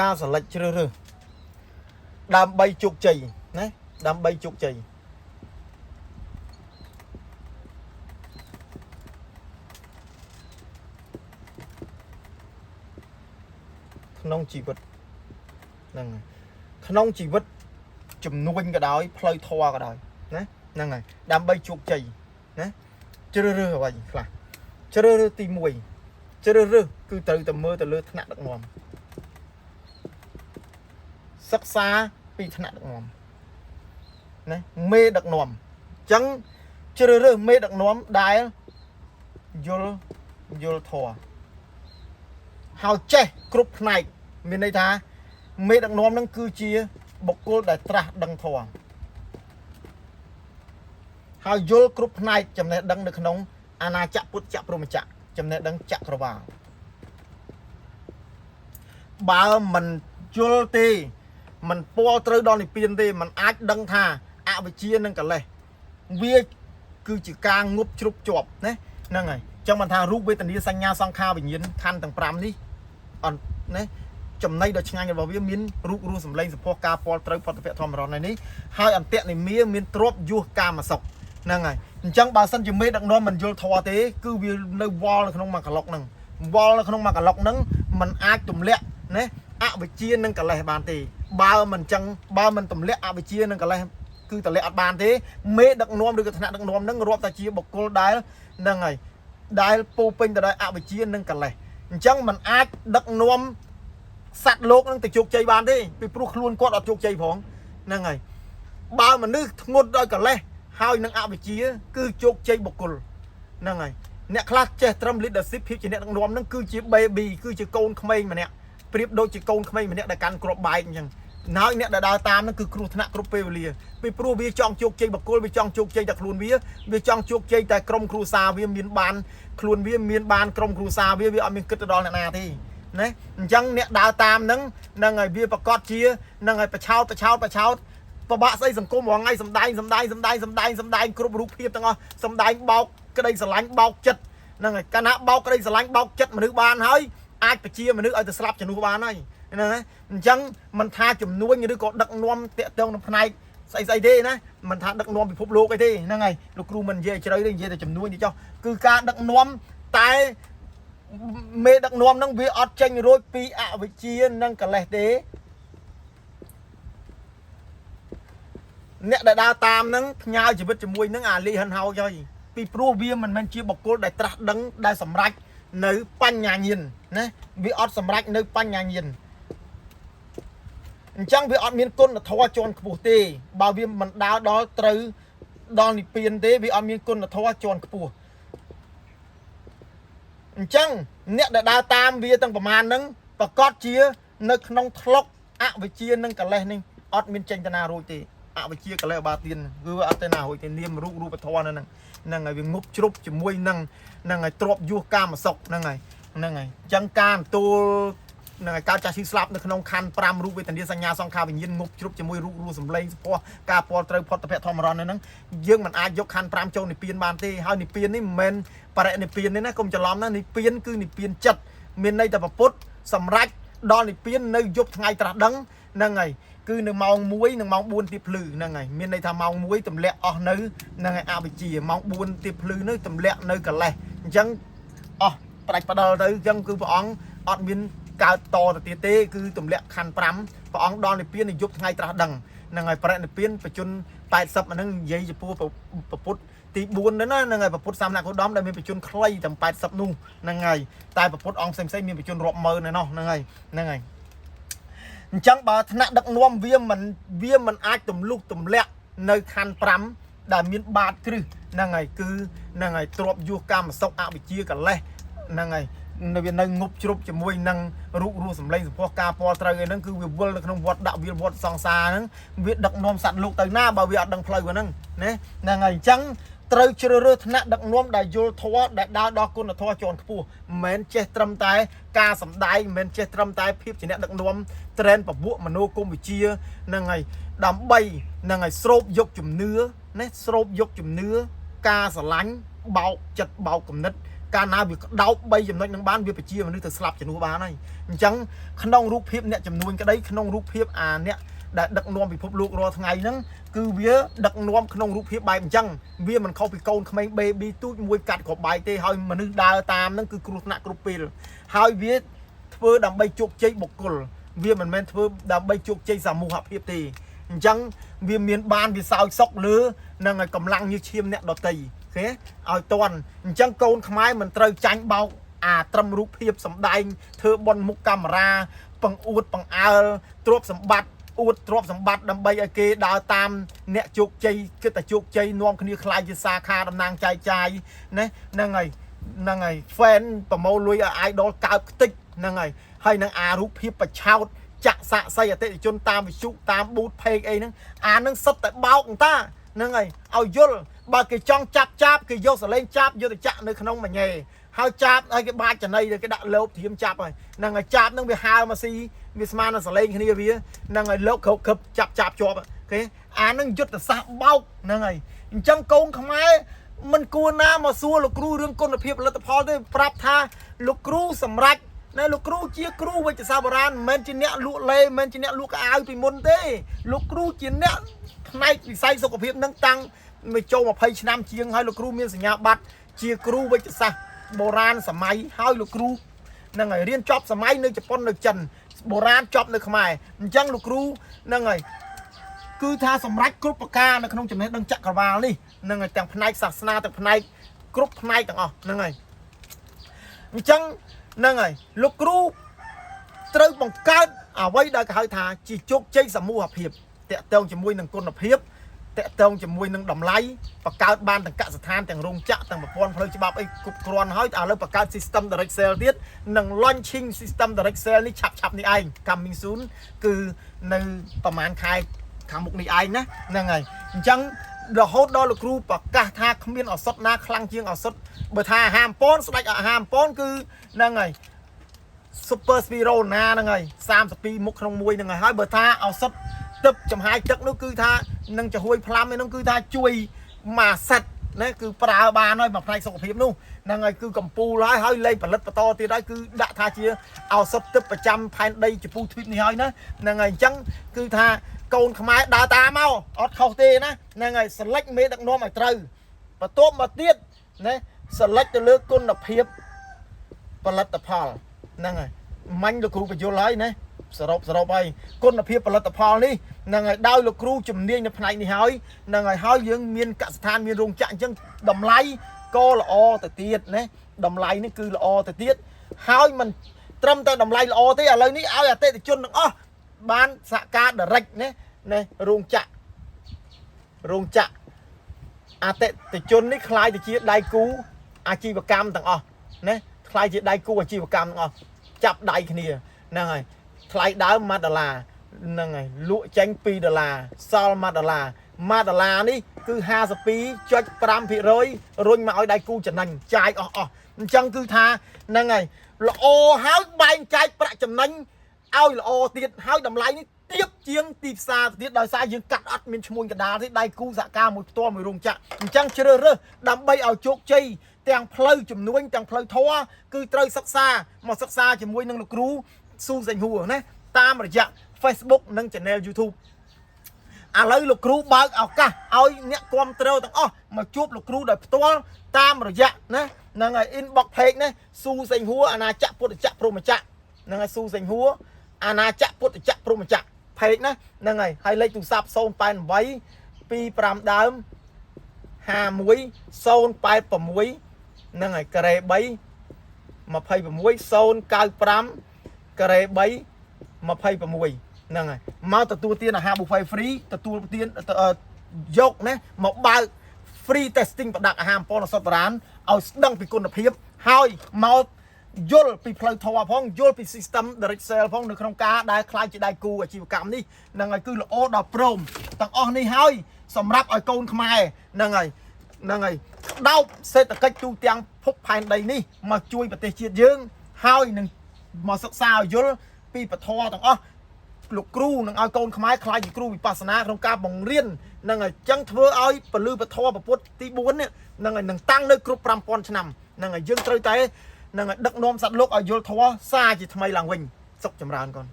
ការស្រឡិចជ្រើសរើសដើម្បីជោគជ័យណាដើម្បីជោគជ័យក្នុងជីវិតហ្នឹងក្នុងជីវិតជំនួញក៏ដោយផ្លូវធម៌ក៏ដោយណាហ្នឹងហើយដើម្បីជោគជ័យណាជ្រើសរើសអ្វីខ្លះជ្រើសរើសទី1ជ្រើសរើសគឺត្រូវតែមើលទៅលើថ្នាក់ដឹកនាំសិក្សាពីថ្នាក់ដឹកនាំណាមេដឹកនាំអញ្ចឹងជ្រើសរើសមេដឹកនាំដែលយល់ធម៌ហើយចេះគ្រប់ផ្នែកមានន័យថាមេដឹកនាំនឹងគឺជាបុគ្គលដែលត្រាស់ដឹងធម៌ហើយយល់គ្រប់ផ្នែកចំណេះដឹងនៅក្នុងអាណាចក្រពុទ្ធចក្រព្រហ្មចក្រចំណេះដឹងចក្រវាលបើមិនយល់ទេមិនពាល់ត្រូវដល់និព្វានទេมันអាចដឹងថាអវិជ្ជានិងកិលេសវាគឺជាការងប់ជ្រប់ជាប់ណាហ្នឹងហើយអញ្ចឹងមិនថារូបវេទនាសញ្ញាសង្ខារវិញ្ញាណខណ្ឌទាំង5នេះអត់ណាចំណៃដ៏ឆ្ងាញ់របស់វាមានរូបរស់សម្លេងសភ័ការពាល់ត្រូវផុតភៈធម្មរណនេះហើយអន្តៈនិមាមានទ្របយុះកាមសុខហ្នឹងហើយអញ្ចឹងបើសិនជាមេដឹកនាំមិនយល់ធម៌ទេគឺវានៅវល់នៅក្នុងមួយកន្លុកហ្នឹងវល់នៅក្នុងមួយកន្លុកហ្នឹងมันអាចទម្លាក់ណាអវិជ្ជានិងកិលេសបានទេបើមិនអញ្ចឹងបើមិនទម្លាក់អវិជ្ជានិងកិលេសគឺទម្លាក់អត់បានទេមេដឹកនាំឬក៏ថ្នាក់ដឹកនាំហ្នឹងរាប់តែជាបុគ្គលដែលហ្នឹងហើយដែលពោពេញទៅដោយអវិជ្ជានិងកិលេសអញ្ចឹងมันអាចដឹកនាំសត្វលោកនឹងទៅជោគជ័យបានទេពីព្រោះខ្លួនគាត់អត់ជោគជ័យផងហ្នឹងហើយបើមនុស្សធ្ងន់ដោយកិលេសហើយនឹងអវិជ្ជាគឺជោគជ័យបុគ្គលហ្នឹងហើយអ្នកខ្លះចេះត្រឹម leadership ភាពជាអ្នកដឹកនាំហ្នឹងគឺជា baby គឺជាកូនក្មេងម្នាក់ប្រៀបដូចជាកូនក្មេងម្នាក់ដែលកាន់គ្រាប់បែកអញ្ចឹងហើយអ្នកដែលដើរតាមហ្នឹងគឺគ្រោះថ្នាក់គ្រប់ពេលវេលាពីព្រោះវាចង់ជោគជ័យបុគ្គលវាចង់ជោគជ័យតែខ្លួនវាចង់ជោគជ័យតែក្រុមគ្រួសារវាមានបានខ្លួនវាមានបានក្រុមគ្រួសារវាអត់មានគិតទៅដល់អ្នកណាទេណាអញ្ចឹងអ្នកដើរតាមហ្នឹងហើយវាប្រកាសជាហ្នឹងហើយប្រឆោតប្របាក់ស្អីសង្គមរងថ្ងៃសំដែងគ្រប់រូបភាពទាំងអស់សំដែងបោកក្តីស្រឡាញ់បោកចិត្តហ្នឹងហើយកាលណាបោកក្តីស្រឡាញ់បោកចិត្តមនុស្សបានហើយអាចបជាមនុស្សឲ្យទៅស្លាប់ជំនួសបានហើយហ្នឹងហើយអញ្ចឹងមិនថាជំនួញឬក៏ដឹកនាំតាក់ទងនឹងផ្នែកស្អីទេណាមិនថាដឹកនាំពិភពលោកអីទេហ្នឹងហើយលោកគ្រូមិននិយាយជ្រៅទេនិយាយតែជំនួញទេចុះគឺការដឹកនាំតែមេដឹកនាំហ្នឹងវាអត់ចេញរួចពីអវិជ្ជានិងកិលេសទេអ្នកដែលដើរតាមហ្នឹងផ្ញើជីវិតជាមួយនឹងអាលីហិនហោចហើយពីព្រោះវាមិនមែនជាបុគ្គលដែលត្រាស់ដឹងដែលសម្រេចនៅបញ្ញាញាណណាវាអត់សម្រេចនៅបញ្ញាញាណអញ្ចឹងវាអត់មានគុណធម៌ជាន់ខ្ពស់ទេបើវាមិនដើរដល់ត្រូវដល់និព្វានទេវាអត់មានគុណធម៌ជាន់ខ្ពស់អញ្ចឹងអ្នកដែលដើរតាមវាទាំងប្រមាណហ្នឹងប្រកាសជានៅក្នុងថ្លុកអវិជ្ជានិងកិលេសនេះអត់មានចេញតាណារួចទេអវិជ្ជាកិលេសបាទានគឺអត់ទេណារួចទេនាមរូបធម៌ហ្នឹងហើយវាងប់ជ្រប់ជាមួយនឹងហើយទ្របយុះកាមសុខហ្នឹងហើយអញ្ចឹងការទទួលនឹងឲ្យការចាស់ឈឺស្លាប់នៅក្នុងខណ្ឌ5រូបវេទនាសញ្ញាសង្ខារវិញ្ញាណងប់ជ្រប់ជាមួយរូបរស់សម្លេងសភ័ការពាល់ត្រូវផុតភៈធម្មរណហ្នឹងយើងមិនអាចយកខណ្ឌ5ចូលនិព្វានបានទេហើយនិព្វាននេះមិនមែនបរិនិព្វានទេណាកុំច្រឡំណានិព្វានគឺនិព្វានចិត្តមានន័យថាពុទ្ធសម្រេចដល់និព្វាននៅយប់ថ្ងៃត្រាស់ដឹងហ្នឹងហើយគឺនៅម៉ោង1និងម៉ោង4ទៀបភ្លឺហ្នឹងហើយមានន័យថាម៉ោង1ទម្លាក់អស់នៅហ្នឹងហើយអវិជ្ជាម៉ោង4ទៀបភ្លឺនោះទម្លាក់នៅកិលេសអញ្ចឹងអស់ផ្ដាច់ផ្ដាល់ទៅអញ្ចឹងគឺព្រះអង្គអត់មានកើតតទៅទៀតទេគឺទម្លាក់ខណ្ឌ5ព្រះអង្គដល់និព្វានយប់ថ្ងៃត្រាស់ដឹងហ្នឹងហើយបរិនិព្វានបច្ចុប្បន្ន80ហ្នឹងនិយាយចំពោះពុទ្ធទី4ហ្នឹងហើយពុទ្ធសាមណគោតមដែលមានបច្ចុប្បន្នខ្លីតែ80នោះហ្នឹងហើយតែពុទ្ធអង្គផ្សេងមានបច្ចុប្បន្នរាប់ម៉ឺនឯណោះហ្នឹងហើយអញ្ចឹងបើថ្នាក់ដឹកនាំវាមិនអាចទម្លុះទម្លាក់នៅខណ្ឌ5ដែលមានបាតគ្រឹះហ្នឹងហើយគឺហ្នឹងហើយទ្របយុះកាមសុខអវិជ្ជាកិលេសហ្នឹងហើយវានៅងប់ជ្រប់ជាមួយនឹងរូបរស់សម្លេងសភ័ការពាល់ត្រូវឯហ្នឹងគឺវាវិលនៅក្នុងវត្តដាក់វាវត្តសង្សារហ្នឹងវាដឹកនាំសត្វលោកទៅណាបើវាអត់ដឹងផ្លូវហ្នឹងណាហ្នឹងហើយអញ្ចឹងត្រូវជ្រើសរើសថ្នាក់ដឹកនាំដែលយល់ធម៌ដែលដើរដល់គុណធម៌ជាន់ខ្ពស់មិនមែនចេះត្រឹមតែការសម្ដែងមិនមែនចេះត្រឹមតែភាពជាអ្នកដឹកនាំត្រេនពពួកមនោគមវិជ្ជាហ្នឹងហើយដើម្បីហ្នឹងហើយស្រូបយកជំនឿណាស្រូបយកជំនឿការស្រឡាញ់បោកចិត្តបោកគំនិត កាលណាវាដោប3ចំណុចនឹងបានវាប្រជាមនុស្សទៅស្លាប់ជំនួសបានហើយអញ្ចឹងក្នុងរូបភាពអ្នកចំនួនក្តីក្នុងរូបភាពអ្នកដែលដឹកនាំពិភពលោករាល់ថ្ងៃហ្នឹងគឺវាដឹកនាំក្នុងរូបភាពបែបអញ្ចឹងវាមិនខុសពីកូនក្មេង baby ទូចមួយកាត់ក្របបែកទេហើយមនុស្សដើរតាមហ្នឹងគឺគ្រោះថ្នាក់គ្រប់ពេលហើយវាធ្វើដើម្បីជោគជ័យបុគ្គលវាមិនមែនធ្វើដើម្បីជោគជ័យសមូហភាពទេអញ្ចឹងវាមានបានវាសោយសុកលើនឹងឲ្យកម្លាំងញើសឈាមអ្នកដតីអូខេឲ្យតន់អញ្ចឹងកូនខ្មែរមិនត្រូវចាញ់បោកត្រឹមរូបភាពសម្ដែងធ្វើបនមុខកាមេរ៉ាបង្អួតបង្អើលទ្រព្យសម្បត្តិអួតទ្រព្យសម្បត្តិដើម្បីឲ្យគេដើរតាមអ្នកជោគជ័យគិតតែជោគជ័យនាំគ្នាខ្លាយជាសាខាតំណាងចែកចាយណាហ្នឹងហើយ fan ប្រមូលលុយឲ្យ idol កើបខ្ទេចហ្នឹងហើយនឹងរូបភាពបឆោតចាក់សាក់សីអតិថិជនតាមវិទ្យុតាមប៊ូត page អីហ្នឹងហ្នឹងសិតតែបោកតាហ្នឹងហើយឲ្យយល់បើគេចង់ចាប់គេយកសលេងចាប់យកទៅចាក់នៅក្នុងមញ៉េហើយចាប់ឲ្យគេបាចចំណៃគេដាក់លោបធៀមចាប់ហើយហ្នឹងហើយចាប់ហ្នឹងវាហើមកស៊ីវាស្មើនឹងសលេងគ្នាវាហ្នឹងហើយលោកគ្រប់ខឹបចាប់ជាប់អូខេហ្នឹងយុទ្ធសាស្ត្របោកហ្នឹងហើយអញ្ចឹងកូនខ្មែរមិនគួរណាមកសួរលោកគ្រូរឿងគុណភាពផលិតផលទេប្រាប់ថាលោកគ្រូសម្រាប់ណែលោកគ្រូជាគ្រូវិទ្យាសាស្ត្របុរាណមិនមែនជាអ្នកលក់លេមិនមែនជាអ្នកលក់កៅអៅពីមុនទេលោកគ្រូជាអ្នកផ្នែកវិស័យសុខភាពនឹងតាំងមកចូល20ឆ្នាំជាងហើយលោកគ្រូមានសញ្ញាបត្រជាគ្រូវិទ្យាសាស្ត្របុរាណសម័យហើយលោកគ្រូហ្នឹងហើយរៀនចប់សម័យនៅជប៉ុននៅចិនបុរាណចប់នៅខ្មែរអញ្ចឹងលោកគ្រូហ្នឹងហើយគឺថាសម្រាប់គ្រប់ប្រការនៅក្នុងចំណេះដឹងចក្រវាលនេះហ្នឹងហើយទាំងផ្នែកសាសនាទាំងផ្នែកគ្រប់ផ្នែកទាំងអស់ហ្នឹងហើយអញ្ចឹងហ្នឹងហើយលោកគ្រូត្រូវបង្កើតអ្វីដែលគេហៅថាជាជោគជ័យសមូហភាពតកតងជាមួយនឹងគុណភាពតកតងជាមួយនឹងតម្លៃបង្កើតបានទាំងកសិដ្ឋានទាំងរោងចក្រទាំងប្រព័ន្ធផ្លូវច្បាប់អីគ្រប់គ្រាន់ហើយឥឡូវបង្កើត system direct sale ទៀតនិង launching system direct sale នេះឆាប់នេះឯង coming soon គឺនៅប្រហែលខែខាងមុខនេះឯងណាហ្នឹងហើយអញ្ចឹងរហូតដល់លោកគ្រូប្រកាសថាគ្មានឱសថណាខ្លាំងជាងឱសថបើថាអាហារអំពន់ស្ដេចអាហារអំពន់គឺហ្នឹងហើយ super spiro ណាហ្នឹងហើយ32មុខក្នុងមួយហ្នឹងហើយបើថាឱសថទឹកចំហាយទឹកនោះគឺថានឹងចំហួយផ្លាំឯនោះគឺថាជួយម៉ាសិតណាគឺប្រើបានហើយមកផ្នែកសុខភាពនោះហ្នឹងហើយគឺកម្ពូលហើយលេខផលិតបន្តទៀតហើយគឺដាក់ថាជាឱសថទឹកប្រចាំផែនដីជពូទ្វីបនេះហើយណាហ្នឹងហើយអញ្ចឹងគឺថាកូនខ្មែរដើរតាមមកអត់ខុសទេណាហ្នឹងហើយសិលិចមេដឹកនាំឲ្យត្រូវបន្ទាប់មកទៀតណាសិលិចទៅលើគុណភាពផលិតផលហ្នឹងហើយមាញ់លោកគ្រូបញ្យល់ហើយណាសរុបហើយគុណភាពផលិតផលនេះហ្នឹងហើយដោយលោកគ្រូជំនាញនៅផ្នែកនេះហើយហ្នឹងហើយយើងមានកសិដ្ឋានមានរោងចក្រអញ្ចឹងតម្លៃក៏ល្អទៅទៀតណាតម្លៃនេះគឺល្អទៅទៀតហើយមិនត្រឹមតែតម្លៃល្អទេឥឡូវនេះឲ្យអតិថិជនទាំងអស់បានសហការ direct ណារោងចក្រអតិថិជននេះខ្លាយទៅជាដៃគូអាជីវកម្មទាំងអស់ណាខ្លាយជាដៃគូអាជីវកម្មទាំងអស់ចាប់ដៃគ្នាហ្នឹងហើយថ្លៃដើម$1ហ្នឹងហើយលក់ចេញ$2សល់$1នេះគឺ 52.5% រុញមកឲ្យដៃគូចំណេញចាយអស់អញ្ចឹងគឺថាហ្នឹងហើយល្អហើយបែងចែកប្រាក់ចំណេញឲ្យល្អទៀតហើយតម្លៃនេះទៀបជាងទីផ្សារទៀតដោយសារយើងកាត់អត់មានឈ្មួញកណ្ដាលទេដៃគូសហការមួយផ្ទាល់មួយរោងចក្រអញ្ចឹងជ្រើសរើសដើម្បីឲ្យជោគជ័យទាំងផ្លូវជំនួញទាំងផ្លូវធម៌គឺត្រូវសិក្សាជាមួយនឹងលោកគ្រូស៊ូសេងហួរណាតាមរយៈ Facebook និង Channel YouTube ឥឡូវលោកគ្រូបើកឱកាសឲ្យអ្នកគាំទ្រទាំងអស់មកជួបលោកគ្រូដោយផ្ទាល់តាមរយៈណាហ្នឹងហើយ inbox page ណាស៊ូសេងហួរអាណាចក្រពុទ្ធចក្រព្រហ្មចក្រហ្នឹងហើយស៊ូសេងហួរអាណាចក្រពុទ្ធចក្រព្រហ្មចក្រ page ណាហ្នឹងហើយលេខទូរស័ព្ទ088 25ដើម51 086ហ្នឹងហើយការ៉េ3 26 095ការ៉េ3 26ហ្នឹងហើយមកទទួលទានអាហារ buffet free ទទួលទានយកណាមកបើក free testing ប្រដាក់អាហារអំពន់ឱសថបុរាណឲ្យស្ដឹងពីគុណភាពហើយមកយល់ពីផ្លូវធម៌ផងយល់ពី system direct sale ផងនៅក្នុងការដែលខ្លាយជាដៃគូអាជីវកម្មនេះហ្នឹងហើយគឺល្អដល់ព្រមទាំងអស់នេះហើយសម្រាប់ឲ្យកូនខ្មែរហ្នឹងហើយដោបសេដ្ឋកិច្ចទូទាំងភពផែនដីនេះមកជួយប្រទេសជាតិយើងហើយនឹងមកសិក្សាឲ្យយល់ពីពធទាំងអស់លោកគ្រូនឹងឲ្យកូនខ្មែរខ្លាយជាគ្រូវិបស្សនាក្នុងការបង្រៀននឹងអញ្ចឹងធ្វើឲ្យពលឺពធប្រពុតទី4នេះនឹងតាំងនៅគ្រប់ 5000 ឆ្នាំ năng ở dương trời tới năng ở đất nôm sạt lốc ở vô thua xa chỉ thay lòng mình sốc chầm ràn con